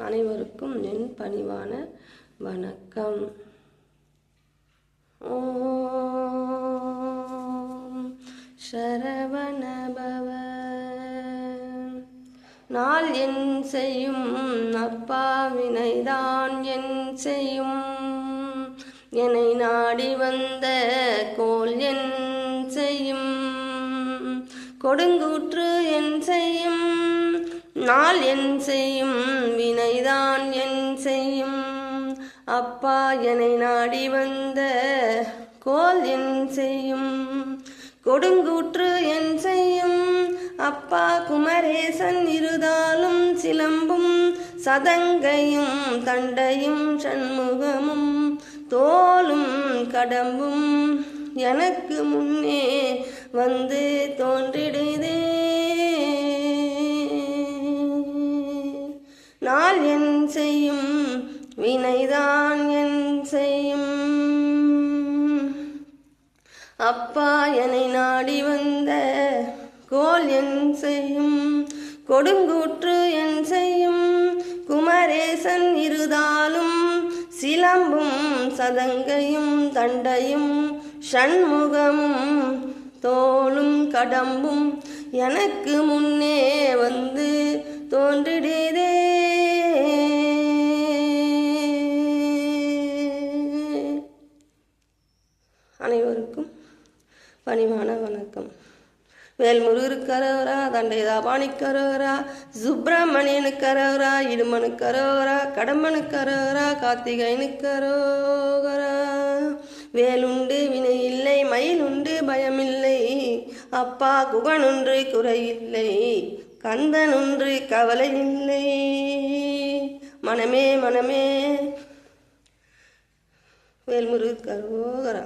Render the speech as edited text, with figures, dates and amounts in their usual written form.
அனைவருக்கும் என் பணிவான வணக்கம். ஓம் சரவணபவ. நாள் என் செய்யும் அப்பா வினைதான் என் செய்யும், என்னை நாடி வந்த கோல் என் செய்யும், கொடுங்கூற்று என் செய்யும், நாள் என் செய்யும் வினைதான் என் செய்யும், அப்பா என்னை நாடி வந்த கோல் என் செய்யும், கொடுங்கூற்று என் செய்யும், அப்பா குமரேசன் இருதாலும் சிலம்பும் சதங்கையும் தண்டையும் சண்முகமும் தோளும் கடம்பும் எனக்கு முன்னே வந்து தோன்றிடுதே. நாள் என் செய்யும் வினைதான் என் செய்யும், அப்பா என்னை நாடி வந்த கோல் என் செய்யும், கொடுங்கூற்று என் செய்யும், குமரேசன் இருதாலும் சிலம்பும் சதங்கையும் தண்டையும் சண்முகமும் தோளும் கடம்பும் எனக்கு முன்னே வந்து தோன்றிடுதே. அனைவருக்கும் பணிவான வணக்கம். வேல்முருகருக்கரோரா, தண்டைதாபாணிக்கரோரா, சுப்பிரமணியனுக்கரோரா, இடுமனுக்கரோரா, கடம்பனுக்கரோரா, கார்த்திகைனுக்கரோகரா. வேலுண்டு வினை இல்லை, மயிலுண்டு பயமில்லை, அப்பா குகனொன்று குறையில்லை, கந்தனொன்று கவலை இல்லை, மனமே மனமே வேல்முருகருக்கரோகரா.